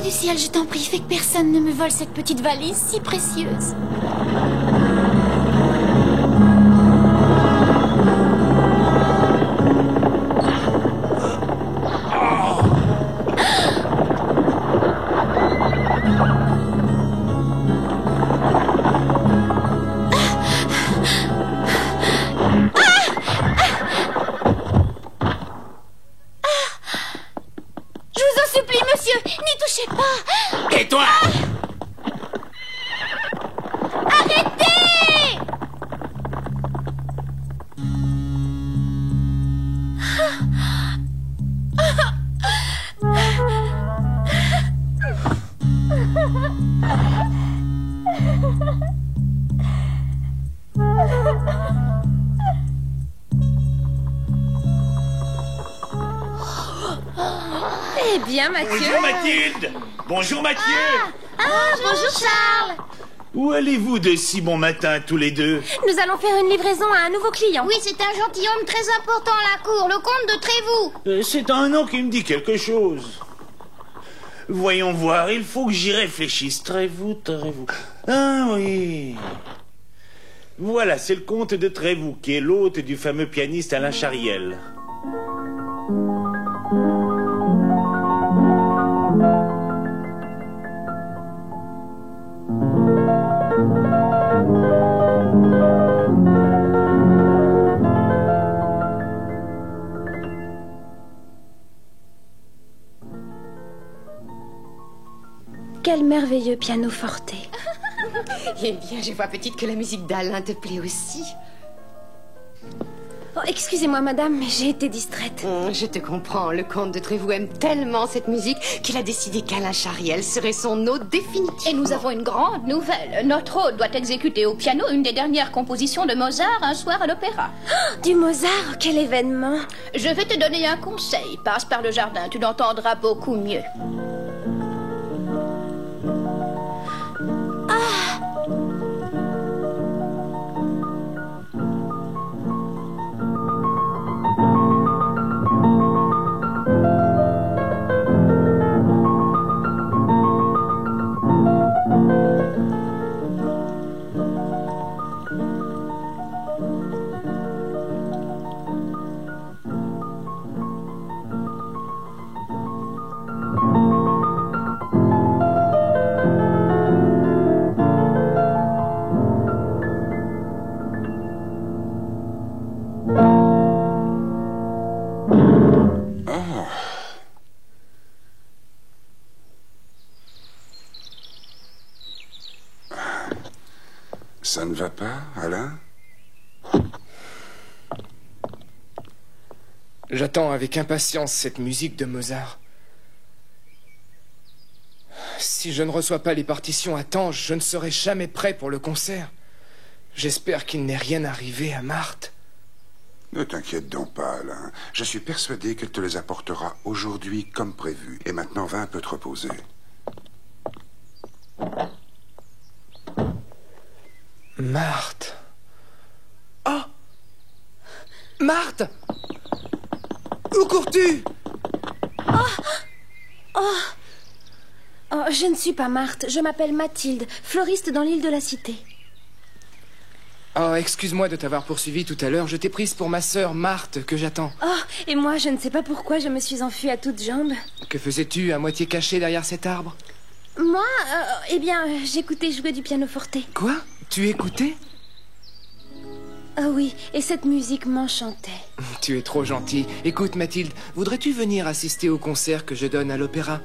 du ciel, je t'en prie, fais que personne ne me vole cette petite valise si précieuse. Et toi? Arrêtez! Eh bien, Mathieu. Bonjour Mathilde. Bonjour Mathieu. Bonjour Charles. Où allez-vous de si bon matin tous les deux? Nous allons faire une livraison à un nouveau client. Oui, c'est un gentilhomme très important à la cour, le comte de Trévoux. C'est un nom qui me dit quelque chose. Voyons voir, il faut que j'y réfléchisse. Trévoux. Ah oui. Voilà, c'est le comte de Trévoux, qui est l'hôte du fameux pianiste Alain Chariel. Quel merveilleux pianoforte. Eh bien, je vois petite que la musique d'Alain te plaît aussi. Oh, excusez-moi, madame, mais j'ai été distraite. Je te comprends, le comte de Trévoux aime tellement cette musique qu'il a décidé qu'Alain Chariel serait son hôte définitif. Et nous avons une grande nouvelle. Notre hôte doit exécuter au piano une des dernières compositions de Mozart un soir à l'opéra. Du Mozart, quel événement. Je vais te donner un conseil. Passe par le jardin, tu l'entendras beaucoup mieux. Ça ne va pas, Alain? J'attends avec impatience cette musique de Mozart. Si je ne reçois pas les partitions à temps, je ne serai jamais prêt pour le concert. J'espère qu'il n'est rien arrivé à Marthe. Ne t'inquiète donc pas, Alain. Je suis persuadé qu'elle te les apportera aujourd'hui comme prévu. Et maintenant, va un peu te reposer. Marthe. Oh! Marthe! Où cours-tu? Oh, je ne suis pas Marthe, je m'appelle Mathilde, fleuriste dans l'île de la Cité. Oh, excuse-moi de t'avoir poursuivi tout à l'heure. Je t'ai prise pour ma sœur Marthe, que j'attends. Oh, et moi, je ne sais pas pourquoi je me suis enfuie à toutes jambes. Que faisais-tu à moitié cachée derrière cet arbre? Moi, eh bien, j'écoutais jouer du pianoforte. Quoi? Tu écoutais? Ah oui, et cette musique m'enchantait. Tu es trop gentille. Écoute, Mathilde, voudrais-tu venir assister au concert que je donne à l'opéra?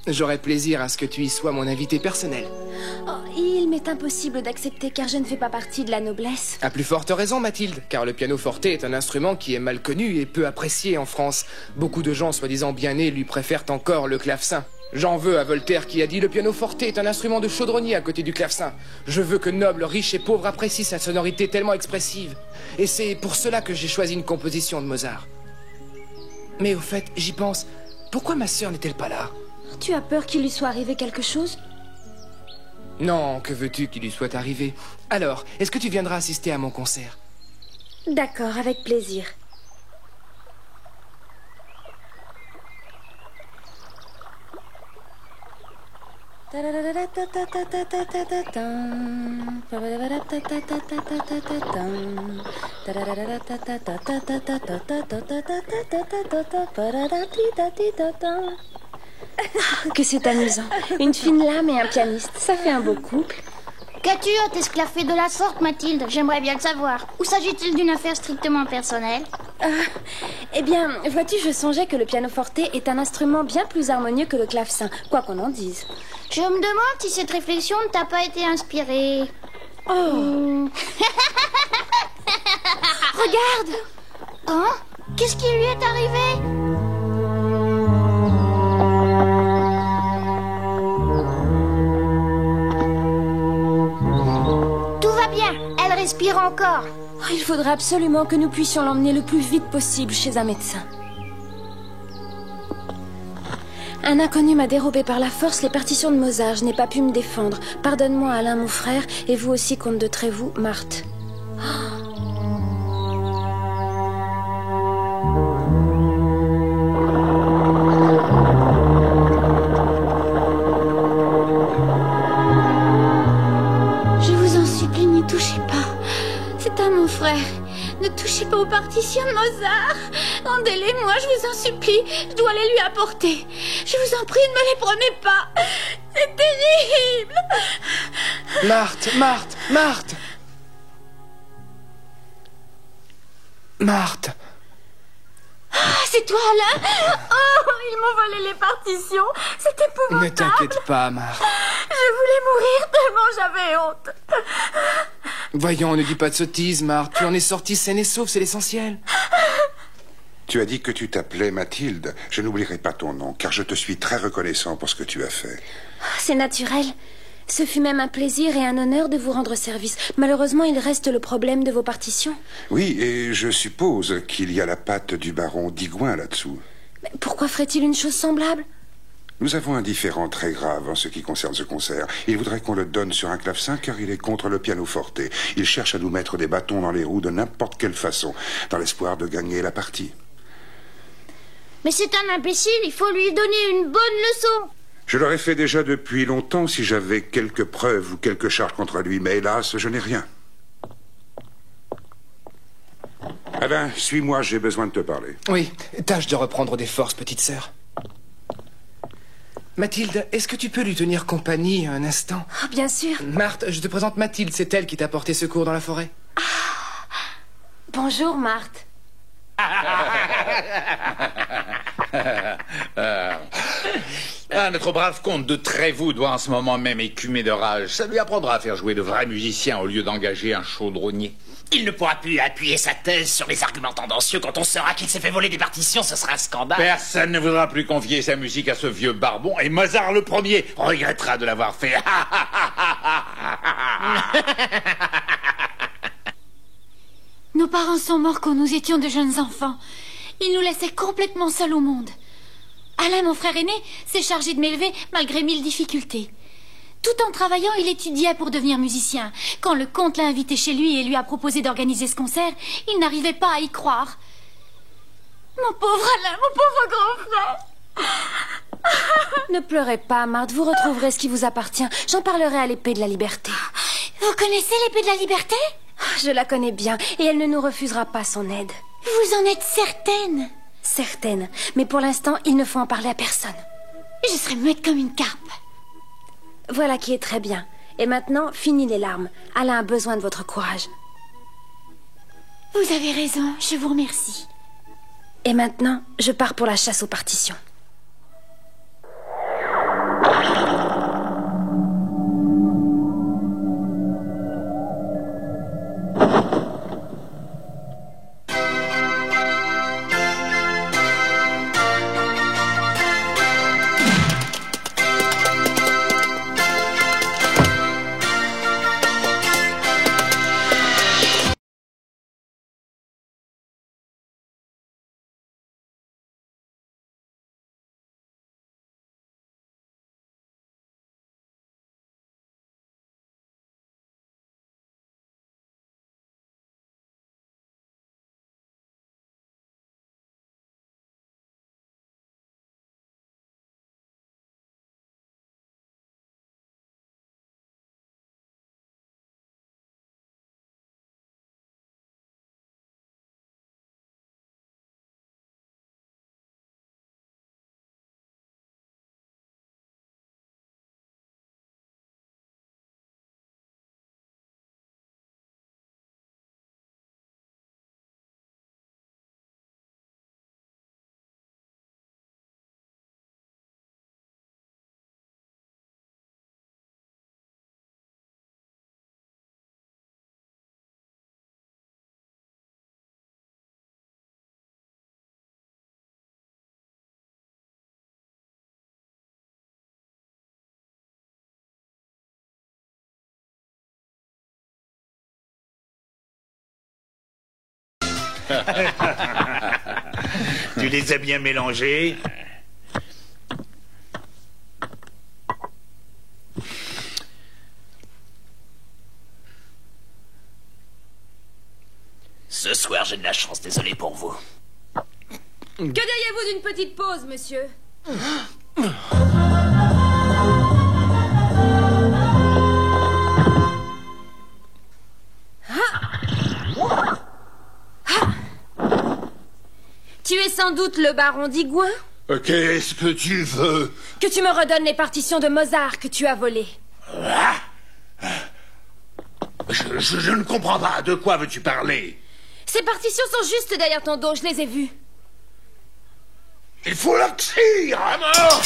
J'aurais plaisir à ce que tu y sois mon invité personnel. Oh, il m'est impossible d'accepter car je ne fais pas partie de la noblesse. À plus forte raison, Mathilde, car le pianoforte est un instrument qui est mal connu et peu apprécié en France. Beaucoup de gens soi-disant bien nés lui préfèrent encore le clavecin. J'en veux à Voltaire qui a dit « Le pianoforte est un instrument de chaudronnier à côté du clavecin. Je veux que nobles, riches et pauvres apprécient sa sonorité tellement expressive. Et c'est pour cela que j'ai choisi une composition de Mozart. » Mais au fait, j'y pense, pourquoi ma sœur n'est-elle pas là? Tu as peur qu'il lui soit arrivé quelque chose? Non, que veux-tu qu'il lui soit arrivé? Alors, est-ce que tu viendras assister à mon concert? D'accord, avec plaisir. Que c'est amusant. Une fine lame et un pianiste, ça fait un beau couple. Qu'as-tu à t'esclaffer de la sorte, Mathilde? J'aimerais bien le savoir. Ou s'agit-il d'une affaire strictement personnelle? Eh bien, vois-tu, je songeais que le pianoforte est un instrument bien plus harmonieux que le clavecin, quoi qu'on en dise. Je me demande si cette réflexion ne t'a pas été inspirée. Oh. Regarde! Hein? Qu'est-ce qui lui est arrivé? Tout va bien, elle respire encore. Oh, il faudra absolument que nous puissions l'emmener le plus vite possible chez un médecin. Un inconnu m'a dérobé par la force les partitions de Mozart. Je n'ai pas pu me défendre. Pardonne-moi, Alain, mon frère, et vous aussi, comte de Trévoux, Marthe. Je vous en supplie, n'y touchez pas. C'est à mon frère. Ne touchez pas aux partitions de Mozart. Rendez-les-moi, je vous en supplie. Je dois les lui apporter. Je vous en prie, ne me les prenez pas. C'est terrible. Marthe. Ah, c'est toi, Alain? Oh, ils m'ont volé les partitions. C'est épouvantable. Ne t'inquiète pas, Marthe. Je voulais mourir tellement j'avais honte. Voyons, ne dis pas de sottises, Marthe. Tu en es sortie saine et sauve, c'est l'essentiel. Tu as dit que tu t'appelais Mathilde. Je n'oublierai pas ton nom, car je te suis très reconnaissant pour ce que tu as fait. C'est naturel. Ce fut même un plaisir et un honneur de vous rendre service. Malheureusement, il reste le problème de vos partitions. Oui, et je suppose qu'il y a la patte du baron Digoin là-dessous. Mais pourquoi ferait-il une chose semblable? Nous avons un différend très grave en ce qui concerne ce concert. Il voudrait qu'on le donne sur un clavecin car il est contre le pianoforte. Il cherche à nous mettre des bâtons dans les roues de n'importe quelle façon, dans l'espoir de gagner la partie. Mais c'est un imbécile, il faut lui donner une bonne leçon. Je l'aurais fait déjà depuis longtemps si j'avais quelques preuves ou quelques charges contre lui, mais hélas, je n'ai rien. Alain, suis-moi, j'ai besoin de te parler. Oui, tâche de reprendre des forces, petite sœur. Mathilde, est-ce que tu peux lui tenir compagnie un instant? Oh, bien sûr. Marthe, je te présente Mathilde, c'est elle qui t'a porté secours dans la forêt. Bonjour, Marthe. Notre brave comte de Trévoux doit en ce moment même écumer de rage. Ça lui apprendra à faire jouer de vrais musiciens au lieu d'engager un chaudronnier. Il ne pourra plus appuyer sa thèse sur les arguments tendancieux. Quand on saura qu'il s'est fait voler des partitions, ce sera un scandale. Personne ne voudra plus confier sa musique à ce vieux barbon, et Mozart le premier regrettera de l'avoir fait. Nos parents sont morts quand nous étions de jeunes enfants. Ils nous laissaient complètement seuls au monde. Alain, mon frère aîné, s'est chargé de m'élever malgré 1000 difficultés. Tout en travaillant, il étudiait pour devenir musicien. Quand le comte l'a invité chez lui et lui a proposé d'organiser ce concert, il n'arrivait pas à y croire. Mon pauvre Alain, mon pauvre grand frère. Ne pleurez pas, Marthe, vous retrouverez ce qui vous appartient. J'en parlerai à l'épée de la liberté. Vous connaissez l'épée de la liberté? Je la connais bien, et elle ne nous refusera pas son aide. Vous en êtes certaine? Certaine, mais pour l'instant, il ne faut en parler à personne. Je serai muette comme une carpe. Voilà qui est très bien. Et maintenant, fini les larmes. Alain a besoin de votre courage. Vous avez raison, je vous remercie. Et maintenant, je pars pour la chasse aux partitions. Tu les as bien mélangés? Ce soir, j'ai de la chance, désolé pour vous. Que diriez-vous d'une petite pause, monsieur? Tu es sans doute le baron d'Igouin? Qu'est-ce que tu veux? Que tu me redonnes les partitions de Mozart que tu as volées. Je ne comprends pas. De quoi veux-tu parler? Ces partitions sont juste derrière ton dos, je les ai vues. Il faut la tirer à mort.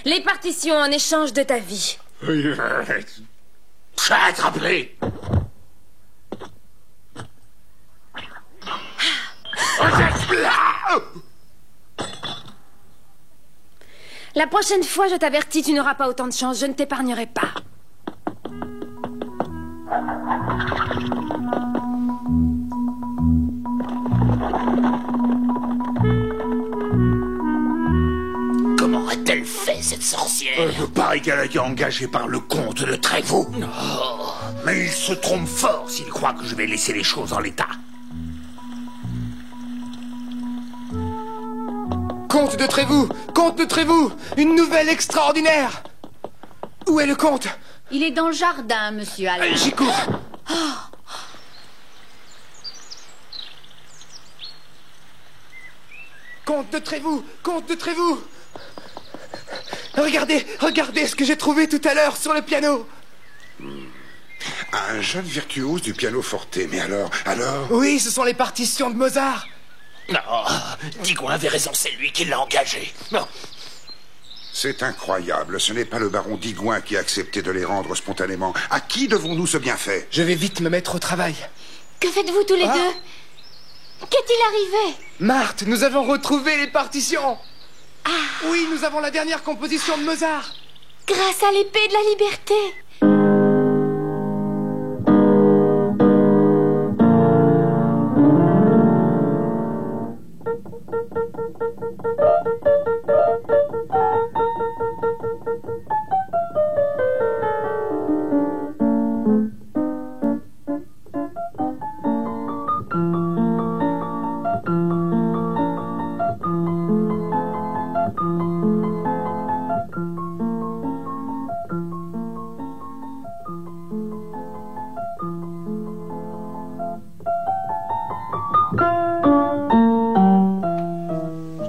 Les partitions en échange de ta vie. Ça a attrapé. La prochaine fois, je t'avertis, tu n'auras pas autant de chance. Je ne t'épargnerai pas. Comment a-t-elle fait, cette sorcière? Pareil qu'elle a été engagée par le comte de Trévoux. Oh. Mais il se trompe fort s'il croit que je vais laisser les choses en l'état. Comte de Trévoux! Comte de Trévoux! Une nouvelle extraordinaire! Où est le comte? Il est dans le jardin, monsieur Alain. J'y cours! Comte de Trévoux! Comte de Trévoux! Regardez, regardez ce que j'ai trouvé tout à l'heure sur le piano! Un jeune virtuose du piano forte, mais alors... Oui, ce sont les partitions de Mozart! Non, Digon avait raison, c'est lui qui l'a engagé. Non. C'est incroyable, ce n'est pas le baron d'Igouin qui a accepté de les rendre spontanément. À qui devons-nous ce bienfait? Je vais vite me mettre au travail. Que faites-vous tous les deux? Qu'est-il arrivé? Marthe, nous avons retrouvé les partitions! Oui, nous avons la dernière composition de Mozart! Grâce à l'épée de la liberté.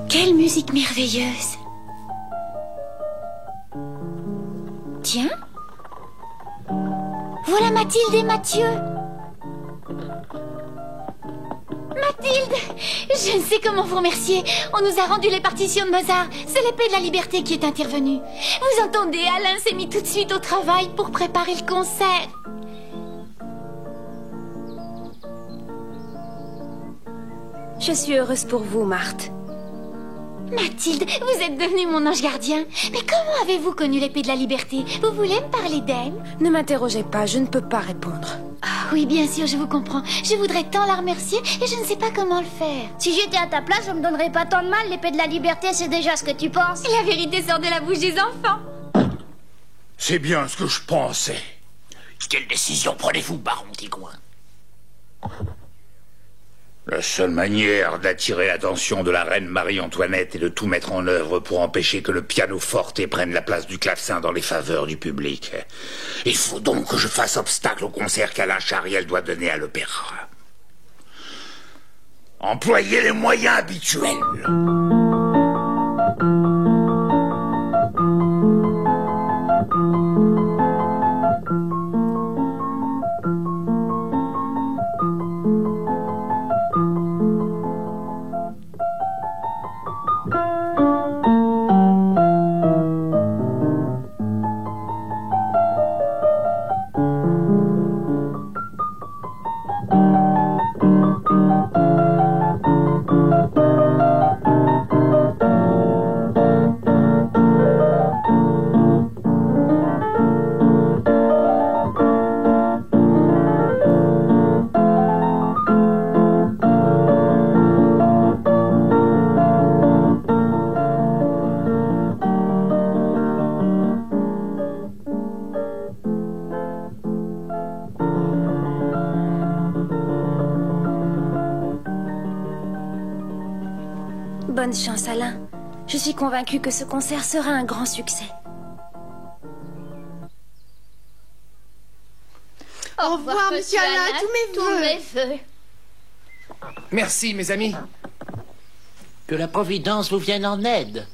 Quelle musique merveilleuse! Tiens, voilà Mathilde et Mathieu. Mathilde, je ne sais comment vous remercier. On nous a rendu les partitions de Mozart. C'est l'épée de la liberté qui est intervenue. Vous entendez, Alain s'est mis tout de suite au travail pour préparer le concert. Je suis heureuse pour vous, Marthe. Mathilde, vous êtes devenue mon ange gardien. Mais comment avez-vous connu l'épée de la liberté? Vous voulez me parler d'elle? Ne m'interrogez pas, je ne peux pas répondre. Ah oui, bien sûr, je vous comprends. Je voudrais tant la remercier et je ne sais pas comment le faire. Si j'étais à ta place, je me donnerais pas tant de mal. L'épée de la liberté, c'est déjà ce que tu penses. La vérité sort de la bouche des enfants. C'est bien ce que je pensais. Quelle décision prenez-vous, baron Tigouin? La seule manière d'attirer l'attention de la reine Marie-Antoinette est de tout mettre en œuvre pour empêcher que le pianoforte prenne la place du clavecin dans les faveurs du public. Il faut donc que je fasse obstacle au concert qu'Alain Chariel doit donner à l'opéra. Employez les moyens habituels. Bonne chance, Alain. Je suis convaincue que ce concert sera un grand succès. Au revoir, monsieur Alain, tous mes vœux. Merci, mes amis. Que la Providence vous vienne en aide.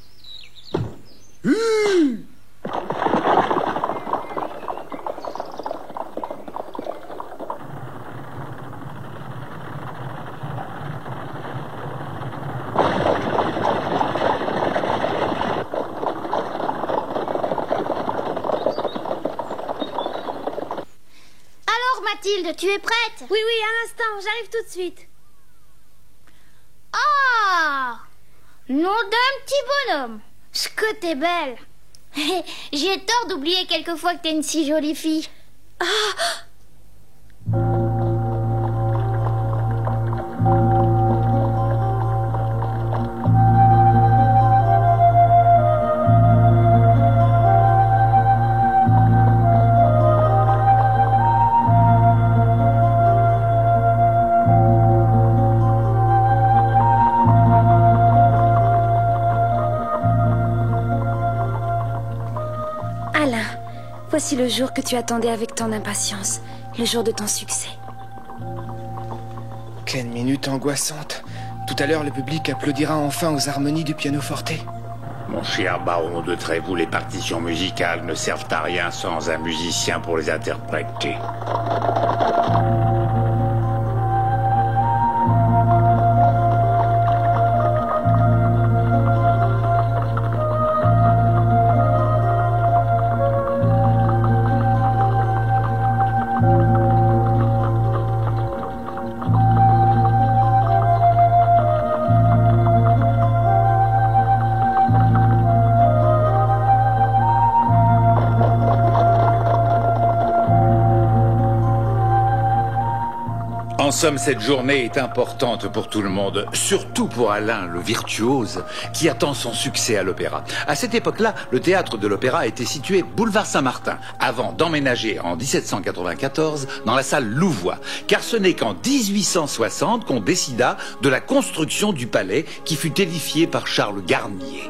Mathilde, tu es prête? Oui, un instant, j'arrive tout de suite. Ah! Nom d'un petit bonhomme. Ce que t'es belle. J'ai tort d'oublier quelquefois que t'es une si jolie fille. Ah! Voici le jour que tu attendais avec tant d'impatience, le jour de ton succès. Quelle minute angoissante. Tout à l'heure, le public applaudira enfin aux harmonies du pianoforte. Mon cher baron de Trévoux, les partitions musicales ne servent à rien sans un musicien pour les interpréter. En somme, cette journée est importante pour tout le monde, surtout pour Alain, le virtuose, qui attend son succès à l'opéra. À cette époque-là, le théâtre de l'opéra était situé boulevard Saint-Martin, avant d'emménager en 1794 dans la salle Louvois, car ce n'est qu'en 1860 qu'on décida de la construction du palais qui fut édifié par Charles Garnier.